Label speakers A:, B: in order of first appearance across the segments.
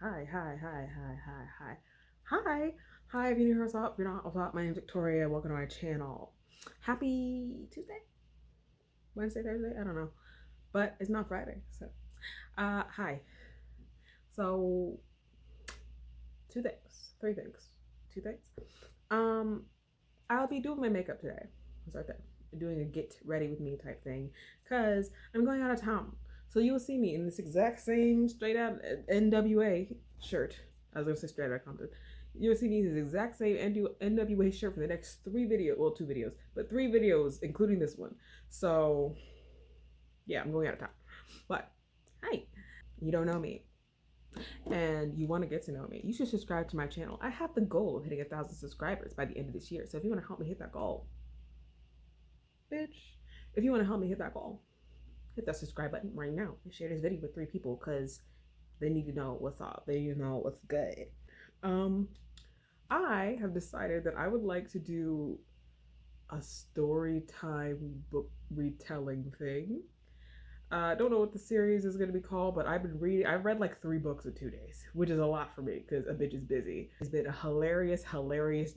A: Hi, hi, hi, hi, hi, hi. Hi. Hi, if you're new here, what's up? If you're not, what's up? My name's Victoria. Welcome to my channel. Happy Tuesday? Wednesday, Thursday? I don't know. But it's not Friday. So, hi. So, two things. Three things. Two things. Um, I'll be doing my makeup today. I'll start there. Doing a get ready with me type thing. Because I'm going out of town. So you'll see me in this exact same straight out NWA shirt. I was gonna say straight out Compton. You'll see me in this exact same NWA shirt for the next two videos, but three videos, including this one. So yeah, I'm going out of town. But hi, you don't know me and you want to get to know me, you should subscribe to my channel. I have the goal of hitting 1,000 subscribers by the end of this year. So if you want to help me hit that goal, bitch, if you want to help me hit that goal, hit that subscribe button right now and share this video with three people because they need to know what's up. They need to know what's good. Um, I have decided that I would like to do a story time book retelling thing. I don't know what the series is going to be called, but I've read like 3 books in 2 days, which is a lot for me because a bitch is busy. It's been a hilarious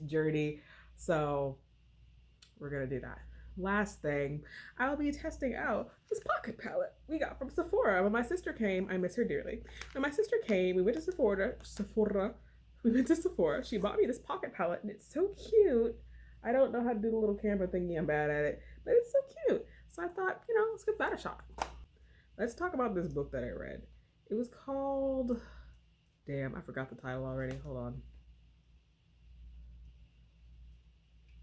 A: journey. So we're going to do that. Last thing, I'll be testing out this pocket palette we got from Sephora. When my sister came, I miss her dearly. When my sister came, we went to Sephora. We went to Sephora. She bought me this pocket palette and it's so cute. I don't know how to do the little camera thingy. I'm bad at it, but it's so cute. So I thought, let's give that a shot. Let's talk about this book that I read. It was called, damn, I forgot the title already. Hold on.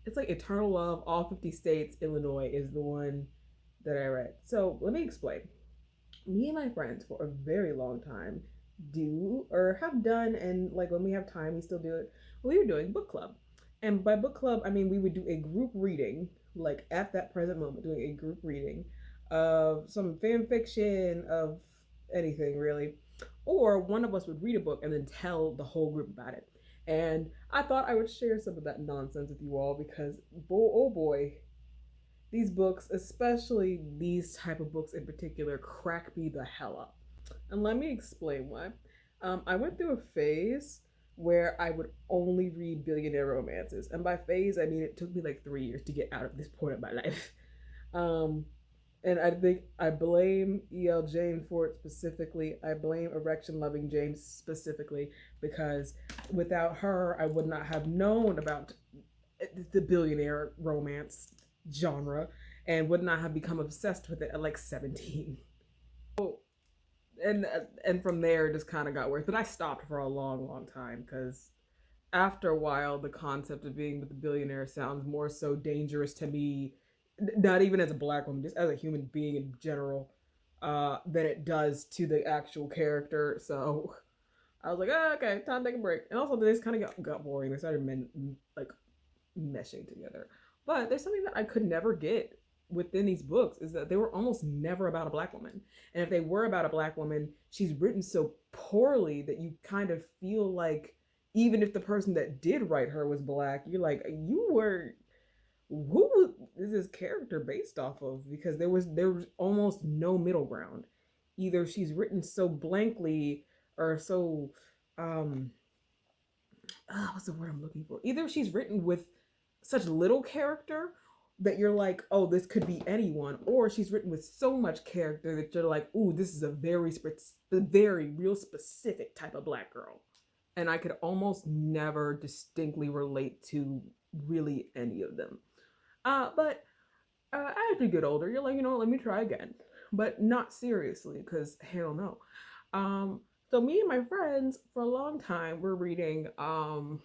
A: It's like Eternal Love, All 50 States, Illinois is the one that I read. So let me explain. Me and my friends for a very long time do or have done, and like when we have time, we still do it. We were doing book club. And by book club, I mean we would do a group reading, like at that present moment, doing a group reading of some fan fiction, of anything really. Or one of us would read a book and then tell the whole group about it. And I thought I would share some of that nonsense with you all because, oh boy, these books, especially these type of books in particular, crack me the hell up. And let me explain why. I went through a phase where I would only read billionaire romances. And by phase, I mean it took me like 3 years to get out of this point of my life. Um, and I think I blame E.L. James for it specifically. I blame Erection Loving James specifically because without her, I would not have known about the billionaire romance genre and would not have become obsessed with it at like 17. And from there, it just kind of got worse. But I stopped for a long time because after a while, the concept of being with the billionaire sounds more so dangerous to me, not even as a black woman, just as a human being in general, than it does to the actual character. So I was like, oh, okay, time to take a break. And also, this kind of got boring. They started like meshing together. But there's something that I could never get within these books is that they were almost never about a black woman. And if they were about a black woman, she's written so poorly that you kind of feel like even if the person that did write her was black, you're like, who is this character based off of? Because there was almost no middle ground. Either she's written so blankly or so what's the word I'm looking for? Either she's written with such little character that you're like, oh, this could be anyone, or she's written with so much character that you're like, ooh, this is a very real specific type of black girl. And I could almost never distinctly relate to really any of them. But as you get older, you're like, let me try again, but not seriously, because hell no. So me and my friends for a long time were reading damn,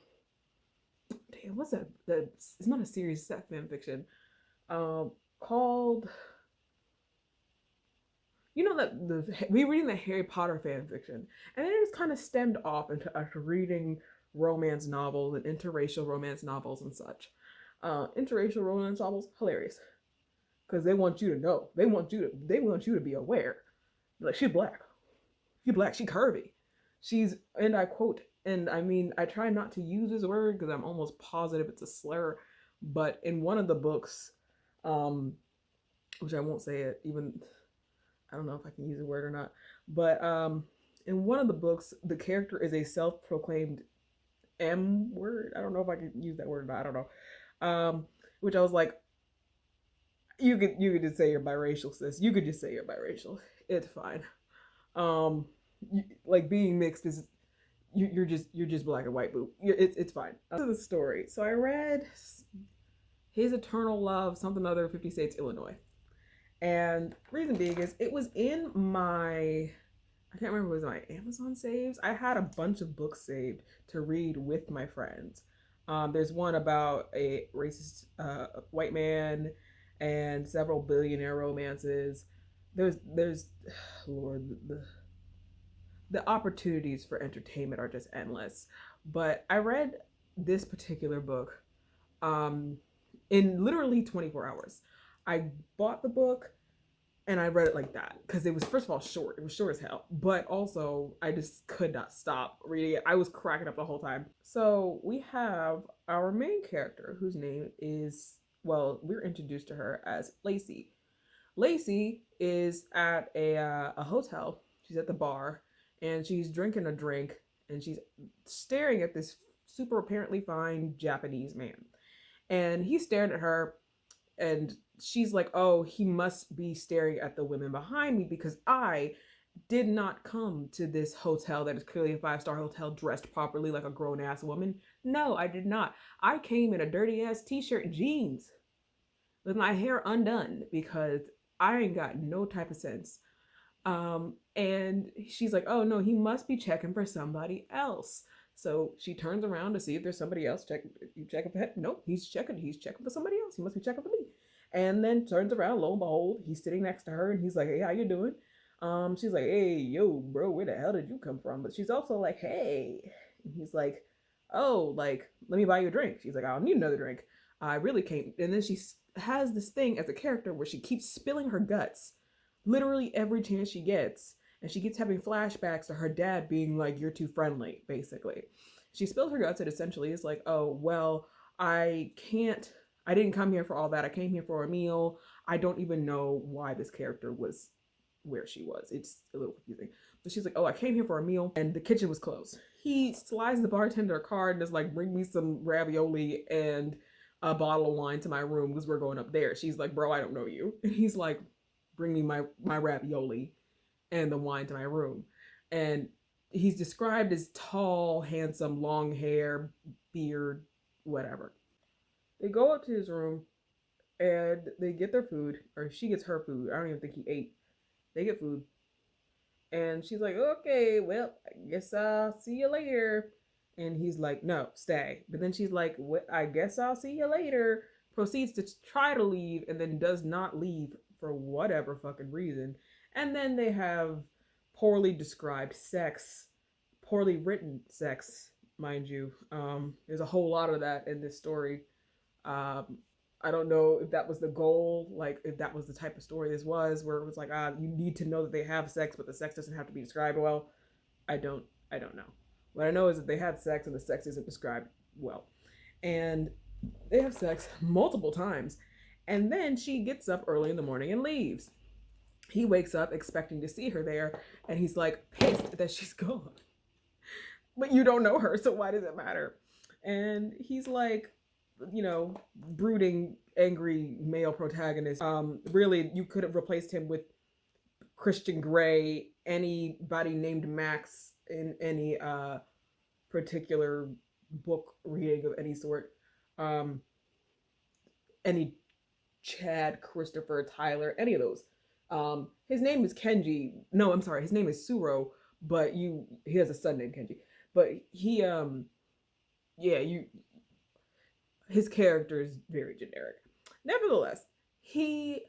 A: what's that? It's not a series, it's that fan fiction. Called that we were reading the Harry Potter fan fiction, and then it just kind of stemmed off into us reading romance novels and interracial romance novels and such. Interracial romance novels, hilarious, because they want you to know, they want you to be aware. Like she's black, she curvy, she's, and I quote, and I mean I try not to use this word because I'm almost positive it's a slur, but in one of the books, which I won't say it even. I don't know if I can use a word or not, but In one of the books, the character is a self-proclaimed M word. I don't know if I can use that word or not. I don't know. Which I was like, you could just say you're biracial, sis. You could just say you're biracial. It's fine. Like being mixed is you're just black and white, boo. It's fine. To the story. So I read His Eternal Love, something other, 50 States, Illinois. And reason being is it was in my, I can't remember if it was my Amazon saves. I had a bunch of books saved to read with my friends. There's one about a racist white man and several billionaire romances. There's Lord, the opportunities for entertainment are just endless. But I read this particular book in literally 24 hours. I bought the book and I read it like that because it was, first of all, short. It was short as hell, but also I just could not stop reading it. I was cracking up the whole time. So we have our main character whose name is, well, we're introduced to her as Lacey. Lacey is at a hotel. She's at the bar and she's drinking a drink and she's staring at this super apparently fine Japanese man. And he's staring at her and she's like, oh, he must be staring at the women behind me because I did not come to this hotel that is clearly a 5-star hotel dressed properly like a grown ass woman. No, I did not. I came in a dirty ass t-shirt and jeans with my hair undone because I ain't got no type of sense. And she's like, oh no, he must be checking for somebody else. So she turns around to see if there's somebody else. You check for him. Nope, he's checking for somebody else. He must be checking for me. And then turns around, lo and behold, he's sitting next to her and he's like, hey, how you doing? She's like, hey, yo, bro, where the hell did you come from? But she's also like, hey. And he's like, oh, like, let me buy you a drink. She's like, I don't need another drink. I really can't. And then she has this thing as a character where she keeps spilling her guts literally every chance she gets. And she keeps having flashbacks to her dad being like, you're too friendly, basically. She spills her guts and essentially is like, oh, well, I didn't come here for all that. I came here for a meal. I don't even know why this character was where she was. It's a little confusing. But she's like, oh, I came here for a meal and the kitchen was closed. He slides the bartender a card and is like, bring me some ravioli and a bottle of wine to my room because we're going up there. She's like, bro, I don't know you. And he's like, bring me my ravioli and the wine to my room. And he's described as tall, handsome, long hair, beard, whatever. They go up to his room and they get their food, or she gets her food. I don't even think he ate. They get food. And she's like, okay, well, I guess I'll see you later. And he's like, no, stay. But then she's like, what? I guess I'll see you later. Proceeds to try to leave and then does not leave for whatever fucking reason. And then they have poorly described sex, poorly written sex, mind you. There's a whole lot of that in this story. I don't know if that was the goal, like if that was the type of story this was, where it was like, you need to know that they have sex, but the sex doesn't have to be described well. I don't know. What I know is that they had sex and the sex isn't described well. And they have sex multiple times. And then she gets up early in the morning and leaves. He wakes up expecting to see her there, and he's like pissed that she's gone. But you don't know her, so why does it matter? And he's like, brooding, angry male protagonist. Really, you could have replaced him with Christian Grey, anybody named Max in any particular book reading of any sort. Any Chad, Christopher, Tyler, any of those. His name is Kenji. No, I'm sorry. His name is Suro, but he has a son named Kenji. But he, his character is very generic. Nevertheless, he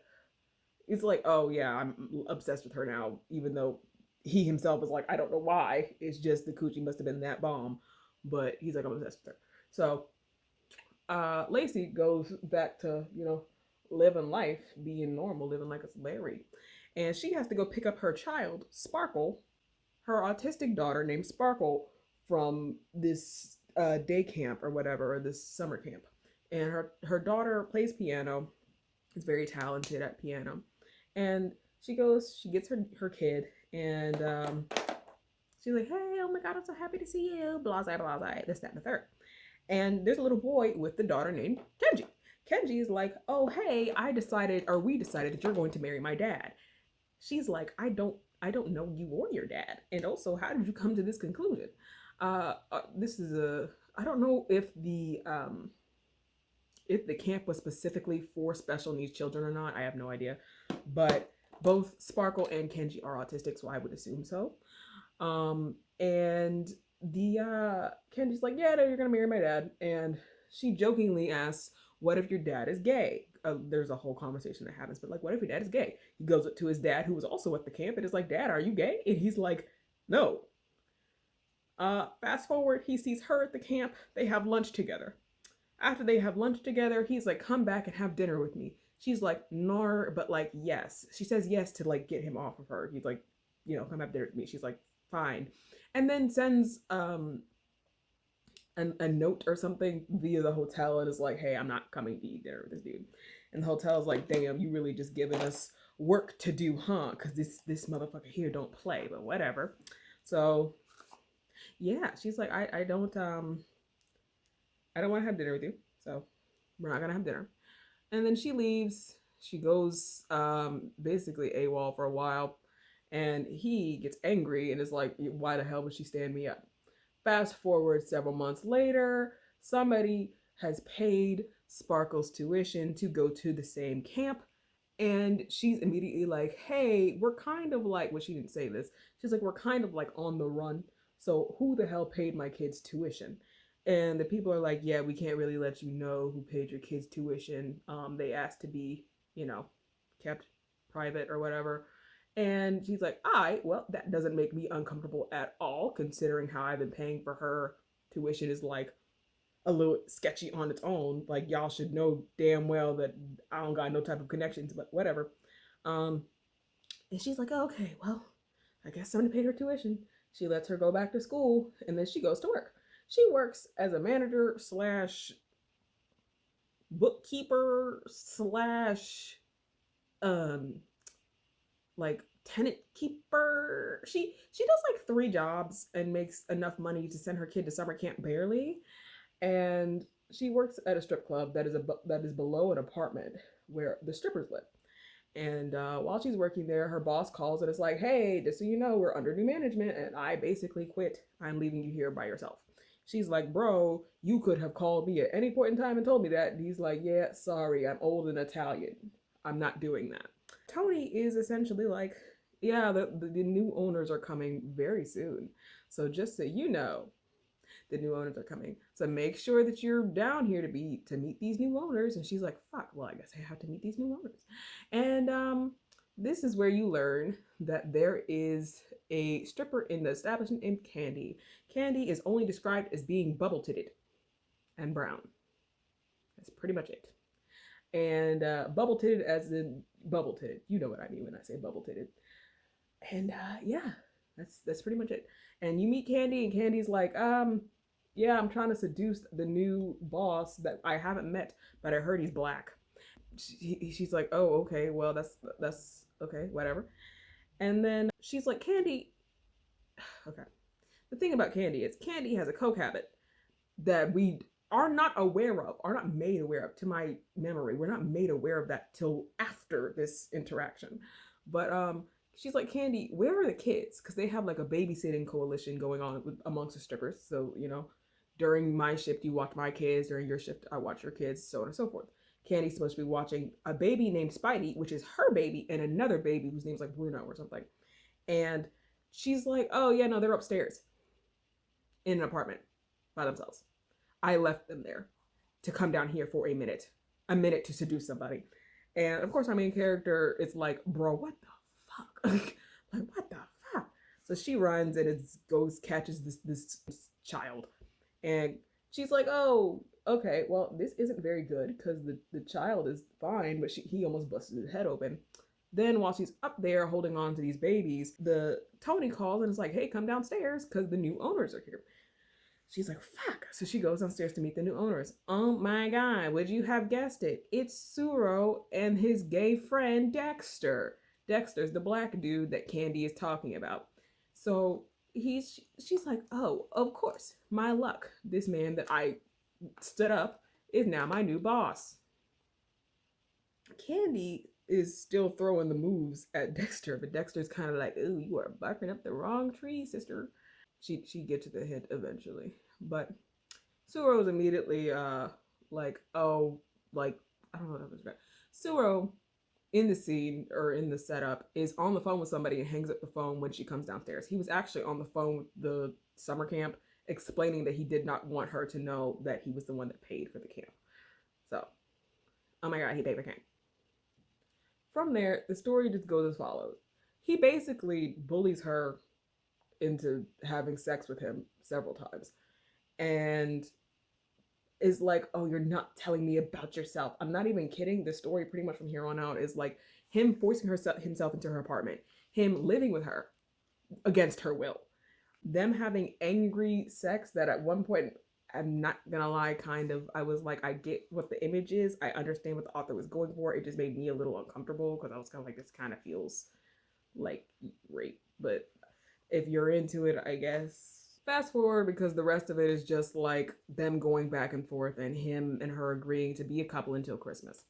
A: is like, oh yeah, I'm obsessed with her now, even though he himself is like, I don't know why. It's just the coochie must have been that bomb. But he's like, I'm obsessed with her. So Lacey goes back to, living life, being normal, living like it's Larry. And she has to go pick up her child, Sparkle, her autistic daughter named Sparkle, from this day camp or whatever, or this summer camp. And her daughter plays piano, is very talented at piano. And she gets her kid, and She's like, hey, oh my God, I'm so happy to see you. Blah, blah, blah, blah, this, that, and the third. And there's a little boy with the daughter named Kenji. Kenji is like, oh, hey, we decided that you're going to marry my dad. She's like, I don't know you or your dad. And also, how did you come to this conclusion? This is I don't know if the camp was specifically for special needs children or not. I have no idea. But both Sparkle and Kenji are autistic, so I would assume so. And the Kenji's like, yeah, no, you're gonna marry my dad. And she jokingly asks, what if your dad is gay? There's a whole conversation that happens, but like, what if your dad is gay? He goes up to his dad, who was also at the camp, and is like, Dad, are you gay? And he's like, no. Fast forward, he sees her at the camp. They have lunch together. After they have lunch together, he's like, come back and have dinner with me. She's like, no, but like, yes. She says yes to like get him off of her. He's like, come have dinner with me. She's like, fine. And then sends a note or something via the hotel and is like, hey, I'm not coming to eat dinner with this dude. And the hotel is like, damn, you really just giving us work to do, huh? Because this motherfucker here don't play, but whatever. So yeah, she's like, I don't want to have dinner with you, so we're not gonna have dinner. And then she leaves. She goes basically AWOL for a while, and he gets angry and is like, why the hell would she stand me up? Fast forward several months later, somebody has paid Sparkle's tuition to go to the same camp. And she's immediately like, hey, we're kind of like, well, she didn't say this. She's like, we're kind of like on the run. So who the hell paid my kid's tuition? And the people are like, yeah, we can't really let you know who paid your kid's tuition. They asked to be, kept private or whatever. And she's like, well, that doesn't make me uncomfortable at all, considering how I've been paying for her tuition is like a little sketchy on its own. Like, y'all should know damn well that I don't got no type of connections, but whatever. And she's like, oh, okay, well, I guess somebody paid her tuition. She lets her go back to school, and then she goes to work. She works as a manager slash bookkeeper slash like tenant keeper. She does like 3 jobs and makes enough money to send her kid to summer camp barely. And she works at a strip club that is below an apartment where the strippers live. And while she's working there, her boss calls and is like, hey, just so you know, we're under new management and I basically quit. I'm leaving you here by yourself. She's like, bro, you could have called me at any point in time and told me that. And he's like, yeah, sorry, I'm old and Italian. I'm not doing that. Tony is essentially like, yeah, the new owners are coming very soon. So just so you know, the new owners are coming. So make sure that you're down here to meet these new owners. And she's like, fuck, well, I guess I have to meet these new owners. And this is where you learn that there is a stripper in the establishment named Candy. Candy is only described as being bubble-titted and brown. That's pretty much it. And bubble-titted as in bubble-titted. You know what I mean when I say bubble-titted. And yeah, that's pretty much it. And you meet Candy, and Candy's like, yeah, I'm trying to seduce the new boss that I haven't met, but I heard he's black. She's like, oh, okay, well, that's okay, whatever. And then she's like, Candy, okay. The thing about Candy is Candy has a coke habit that we are not made aware of, to my memory. We're not made aware of that till after this interaction. But she's like, Candy, where are the kids? Because they have like a babysitting coalition going on amongst the strippers. So, during my shift, you watch my kids. During your shift, I watch your kids, so on and so forth. Candy's supposed to be watching a baby named Spidey, which is her baby, and another baby whose name's like Bruno or something. And she's like, oh, yeah, no, they're upstairs in an apartment by themselves. I left them there to come down here for a minute to seduce somebody. And of course, our main character is like, bro, what the fuck? Like, what the fuck? So she runs and catches this child. And she's like, oh, okay, well, this isn't very good because the child is fine, but he almost busted his head open. Then while she's up there holding on to these babies, Tony calls and is like, hey, come downstairs because the new owners are here. She's like, fuck. So she goes downstairs to meet the new owners. Oh my God, would you have guessed it? It's Suro and his gay friend, Dexter. Dexter's the black dude that Candy is talking about. So she's like, oh, of course, my luck. This man that I stood up is now my new boss. Candy is still throwing the moves at Dexter, but Dexter's kind of like, ooh, you are barking up the wrong tree, sister. She get to the hint eventually, but Suro's immediately like, oh, like I don't know what I was about. Suro in the scene or in the setup is on the phone with somebody and hangs up the phone when she comes downstairs. He was actually on the phone with the summer camp explaining that he did not want her to know that he was the one that paid for the camp. So, oh my god, he paid for camp. From there, the story just goes as follows. He basically bullies her into having sex with him several times and is like, oh, you're not telling me about yourself. I'm not even kidding. The story pretty much from here on out is like him forcing himself into her apartment, him living with her against her will, them having angry sex that at one point, I'm not gonna lie, kind of, I was like, I get what the image is. I understand what the author was going for. It just made me a little uncomfortable because I was kind of like, this kind of feels like rape. But if you're into it, I guess. Fast forward because the rest of it is just like them going back and forth and him and her agreeing to be a couple until Christmas.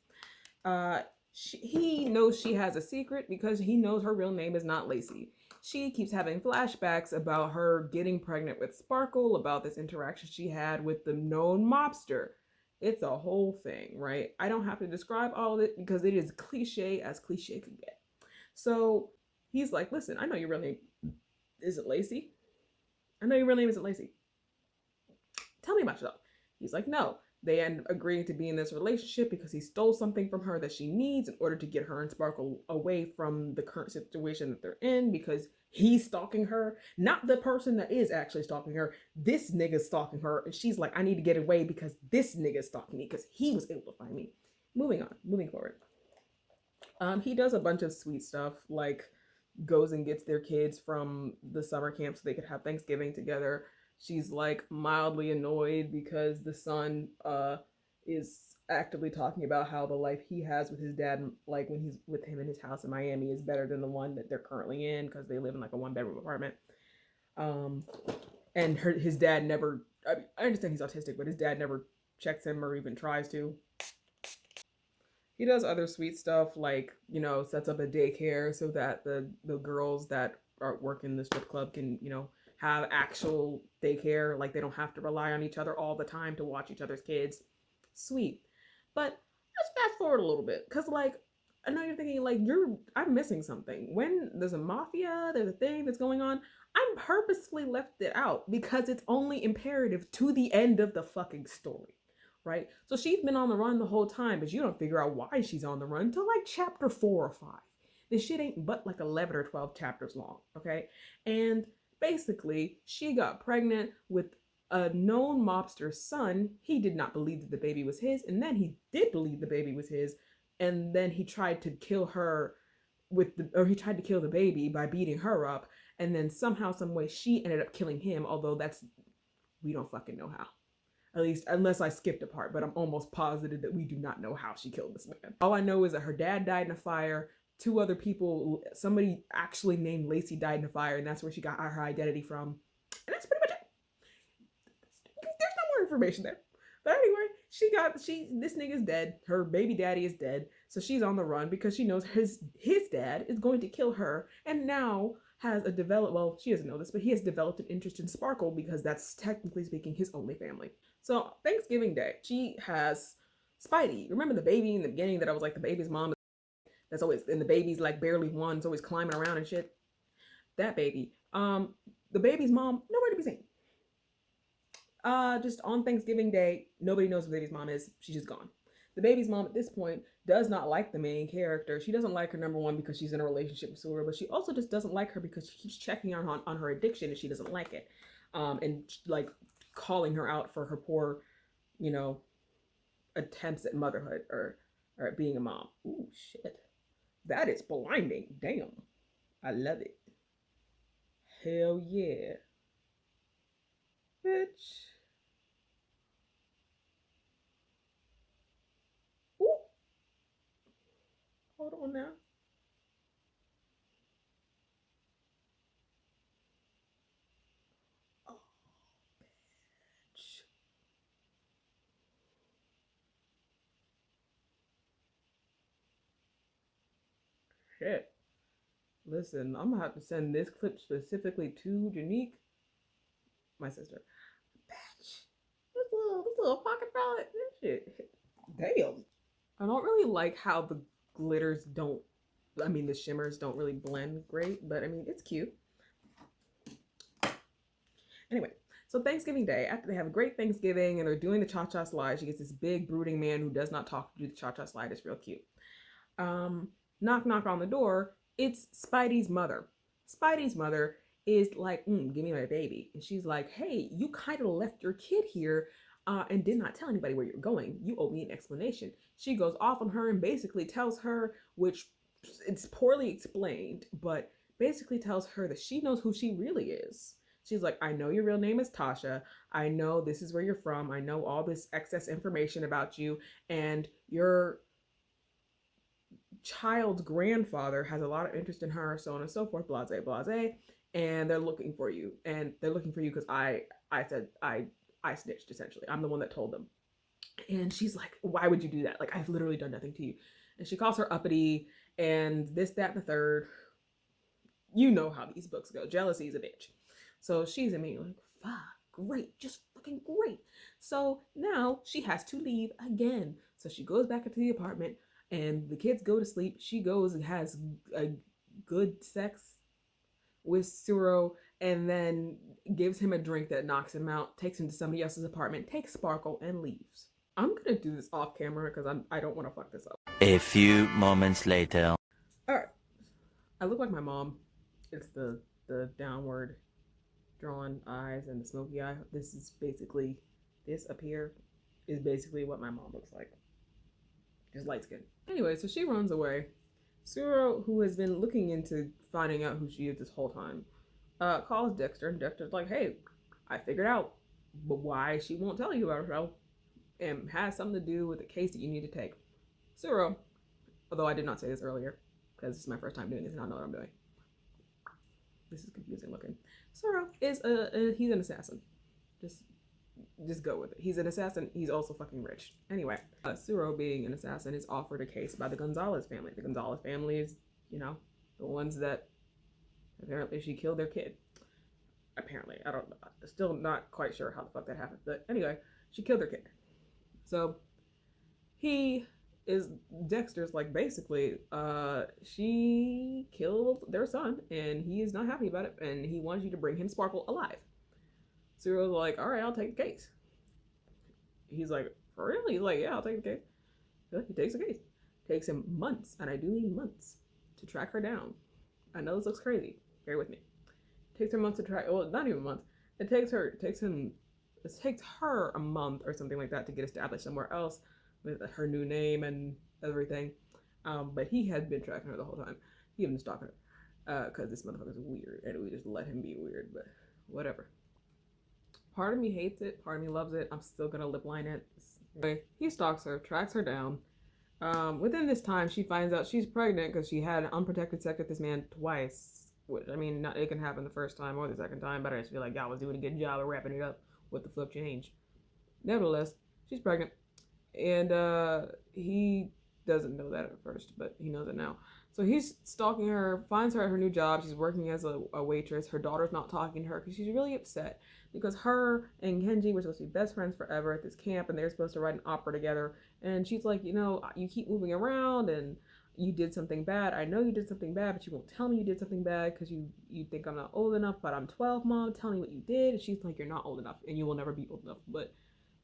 A: He knows she has a secret because he knows her real name is not Lacey. She keeps having flashbacks about her getting pregnant with Sparkle, about this interaction she had with the known mobster. It's a whole thing, right? I don't have to describe all of it because it is cliche as cliche could get. So he's like, listen, I know your real name isn't Lacey. I know your real name isn't Lacey. Tell me about yourself. He's like, no. They end up agreeing to be in this relationship because he stole something from her that she needs in order to get her and Sparkle away from the current situation that they're in because he's stalking her. Not the person that is actually stalking her. This nigga's stalking her. And she's like, I need to get away because this nigga's stalking me because he was able to find me. Moving on. Moving forward. He does a bunch of sweet stuff like goes and gets their kids from the summer camp so they could have Thanksgiving together. She's like mildly annoyed because the son is actively talking about how the life he has with his dad, like when he's with him in his house in Miami, is better than the one that they're currently in because they live in like a 1-bedroom apartment. And his dad never. I understand he's autistic, but his dad never checks him or even tries to. He does other sweet stuff like, you know, sets up a daycare so that the girls that are working the strip club can, you know, have actual daycare. Like they don't have to rely on each other all the time to watch each other's kids. Sweet. But let's fast forward a little bit. Cause like I know you're thinking like I'm missing something. When there's a mafia, there's a thing that's going on. I'm purposefully left it out because it's only imperative to the end of the fucking story. Right? So she's been on the run the whole time, but you don't figure out why she's on the run until like chapter 4 or 5. This shit ain't but like 11 or 12 chapters long, okay? And basically, she got pregnant with a known mobster's son. He did not believe that the baby was his, and then he did believe the baby was his, and then he tried to kill her he tried to kill the baby by beating her up, and then somehow, some way, she ended up killing him, although we don't fucking know how. At least, unless I skipped a part, but I'm almost positive that we do not know how she killed this man. All I know is that her dad died in a fire. 2 other people, somebody actually named Lacey died in a fire, and that's where she got her identity from. And that's pretty much it. There's no more information there. But anyway, this nigga's dead. Her baby daddy is dead. So she's on the run because she knows his dad is going to kill her. And now has she doesn't know this, but he has developed an interest in Sparkle because that's technically speaking his only family. So Thanksgiving Day, she has Spidey. Remember the baby in the beginning that I was like, the baby's mom that's always, and the baby's like barely one, it's always climbing around and shit. That baby. The baby's mom, nowhere to be seen. Just on Thanksgiving Day, nobody knows who the baby's mom is. She's just gone. The baby's mom at this point does not like the main character. She doesn't like her, number one, because she's in a relationship with Sora, but she also just doesn't like her because she keeps checking on her addiction and she doesn't like it. And like calling her out for her poor, you know, attempts at motherhood or at being a mom. Ooh, shit. That is blinding. Damn. I love it. Hell yeah. Bitch. Ooh. Hold on now. shit. Listen, I'm gonna have to send this clip specifically to Janique, my sister. Bitch, this little pocket palette, this shit. Damn. I don't really like how the glitters don't, I mean, the shimmers don't really blend great, but I mean, it's cute. Anyway, so Thanksgiving Day, after they have a great Thanksgiving and they're doing the cha-cha slide, she gets this big brooding man who does not talk to do the cha-cha slide. It's real cute. Knock, knock on the door. It's Spidey's mother. Spidey's mother is like, give me my baby. And she's like, hey, you kind of left your kid here and did not tell anybody where you're going. You owe me an explanation. She goes off on her and basically tells her, which it's poorly explained, but basically tells her that she knows who she really is. She's like, I know your real name is Tasha. I know this is where you're from. I know all this excess information about you. And your child's grandfather has a lot of interest in her, so on and so forth, blase, blase. And they're looking for you. And they're looking for you because I said, I snitched, essentially. I'm the one that told them. And she's like, why would you do that? Like, I've literally done nothing to you. And she calls her uppity and this, that, and the third. You know how these books go. Jealousy is a bitch. So she's immediately like, fuck, great, just fucking great. So now she has to leave again. So she goes back into the apartment and the kids go to sleep. She goes and has a good sex with Suro and then gives him a drink that knocks him out, takes him to somebody else's apartment, takes Sparkle, and leaves. I'm gonna do this off camera because I don't want to fuck this up.
B: A few moments later.
A: All right, I look like my mom. It's the downward drawn eyes and the smoky eye. This is basically, this up here is basically what my mom looks like. Just light skin. Anyway, so she runs away. Suro, who has been looking into finding out who she is this whole time, calls Dexter, and Dexter's like, hey, I figured out why she won't tell you about herself, and has something to do with the case that you need to take. Suro, although I did not say this earlier, because this is my first time doing this and I don't know what I'm doing. This is confusing looking. Suro is he's an assassin. Just go with it. He's an assassin. He's also fucking rich. Anyway, Suro, being an assassin, is offered a case by the Gonzalez family. The Gonzalez family is, you know, the ones that apparently she killed their kid. Apparently, I don't know. Still not quite sure how the fuck that happened. But anyway, she killed their kid. So Dexter's like, basically, she killed their son and he is not happy about it and he wants you to bring him Sparkle alive. Cyril's like, all right, I'll take the case. He's like, for real? He's like, yeah, I'll take the case. So he takes the case. Takes him months, and I do mean months, to track her down. I know this looks crazy. Bear with me. It takes her months to track, well, not even months. It takes her a month or something like that to get established somewhere else with her new name and everything. But he had been tracking her the whole time. He had been stalking her. Because this motherfucker's weird, and we just let him be weird, but whatever. Part of me hates it, part of me loves it. I'm still gonna lip line it. Anyway, he stalks her, tracks her down. Within this time, she finds out she's pregnant because she had unprotected sex with this man twice. Which, I mean, it can happen the first time or the second time, but I just feel like y'all was doing a good job of wrapping it up. What the fuck changed? Nevertheless, she's pregnant. And he doesn't know that at first, but he knows it now. So he's stalking her, finds her at her new job. She's working as a waitress. Her daughter's not talking to her because she's really upset because her and Kenji were supposed to be best friends forever at this camp and they're supposed to write an opera together. And she's like, you know, you keep moving around and you did something bad. I know you did something bad, but you won't tell me you did something bad because you think I'm not old enough, but I'm 12, Mom. Tell me what you did. And she's like, you're not old enough and you will never be old enough. But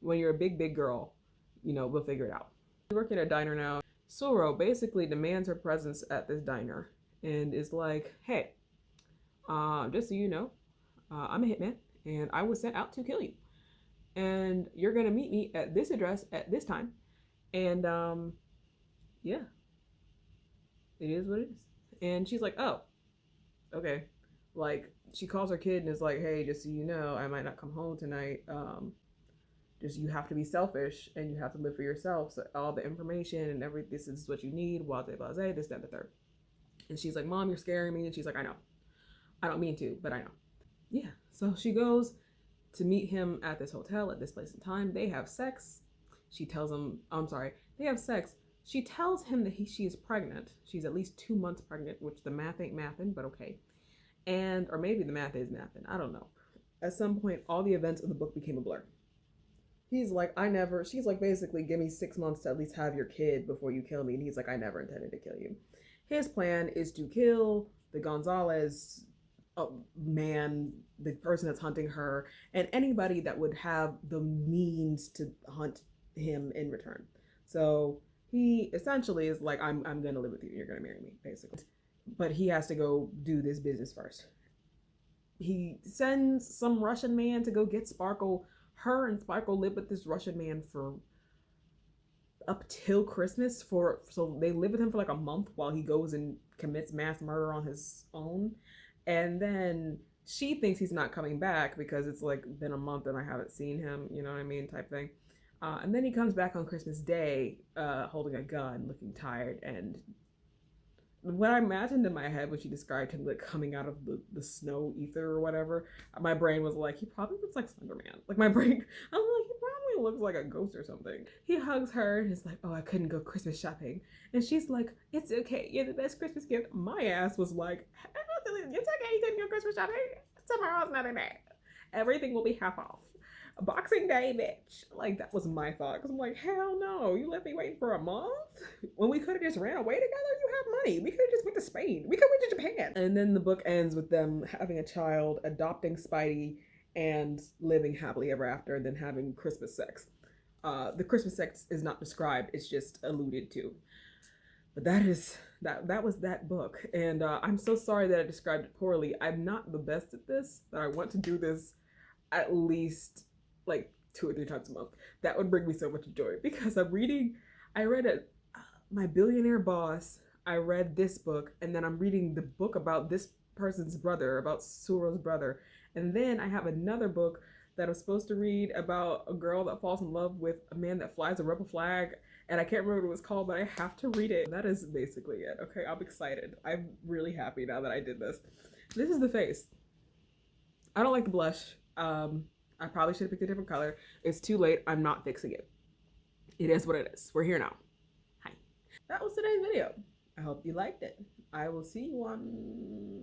A: when you're a big girl, you know, we'll figure it out. She's working at a diner now. Suro basically demands her presence at this diner and is like, hey, just so you know, I'm a hitman and I was sent out to kill you. And you're going to meet me at this address at this time. And yeah, it is what it is. And she's like, oh, okay. Like, she calls her kid and is like, hey, just so you know, I might not come home tonight. Just you have to be selfish and you have to live for yourself. So all the information and this is what you need, blase, blase, this, that, and the third. And she's like, Mom, you're scaring me. And she's like, I know. I don't mean to, but I know. Yeah. So she goes to meet him at this hotel at this place and time. They have sex. She tells him, I'm sorry, they have sex. She tells him that she is pregnant. She's at least 2 months pregnant, which the math ain't mathin', but okay. And, or maybe the math is mathin', I don't know. At some point, all the events of the book became a blur. He's like, she's like, basically, give me 6 months to at least have your kid before you kill me. And he's like, I never intended to kill you. His plan is to kill the Gonzalez man, the person that's hunting her, and anybody that would have the means to hunt him in return. So he essentially is like, I'm gonna live with you. You're gonna marry me, basically. But he has to go do this business first. He sends some Russian man to go get Sparkle. Her and Sparkle live with this Russian man for up till Christmas, so they live with him for like a month while he goes and commits mass murder on his own. And then she thinks he's not coming back because it's like been a month and I haven't seen him, you know what I mean, type thing. And then he comes back on Christmas Day, holding a gun, looking tired. And what I imagined in my head when she described him like coming out of the snow ether or whatever, my brain was like, he probably looks like Slender Man. Like my brain, I'm like, he probably looks like a ghost or something. He hugs her and is like, oh, I couldn't go Christmas shopping. And she's like, it's okay, you're the best Christmas gift. My ass was like, it's okay, you couldn't go Christmas shopping. Tomorrow's another day. Everything will be half off. Boxing Day, bitch. Like, that was my thought. Because I'm like, hell no. You left me waiting for a month? When we could have just ran away together? You have money. We could have just went to Spain. We could have went to Japan. And then the book ends with them having a child, adopting Spidey, and living happily ever after, and then having Christmas sex. The Christmas sex is not described. It's just alluded to. But that was that book. And I'm so sorry that I described it poorly. I'm not the best at this, but I want to do this at least like 2 or 3 times a month. That would bring me so much joy because I read it, My Billionaire Boss, I read this book, and then I'm reading the book about this person's brother, about Suro's brother. And then I have another book that I'm supposed to read about a girl that falls in love with a man that flies a rebel flag. And I can't remember what it was called, but I have to read it. That is basically it. Okay, I'm excited. I'm really happy now that I did this. This is the face. I don't like the blush. I probably should have picked a different color. It's too late. I'm not fixing it. It is what it is. We're here now. Hi. That was today's video. I hope you liked it. I will see you on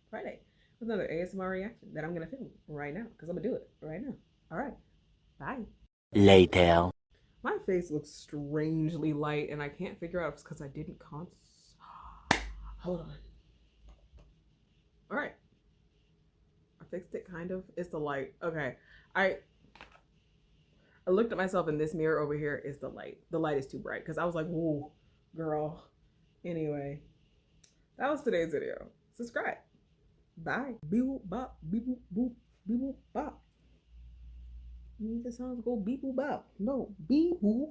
A: Friday with another ASMR reaction that I'm going to film right now because I'm going to do it right now. All right. Bye.
B: Later.
A: My face looks strangely light and I can't figure out if it's because I didn't hold on. All right. Fixed it kind of. It's the light. Okay. I looked at myself in this mirror over here. Is the light. The light is too bright because I was like, whoa, girl. Anyway, that was today's video. Subscribe. Bye. Beep boop bop. Beep boop boop. Beep boop bop. The songs go beep boop bop. No. Beep boop.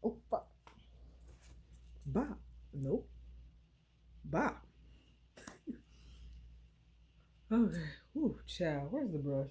A: Oh fuck. Bop. Nope. Bop. Okay. Ooh, child. Where's the brush?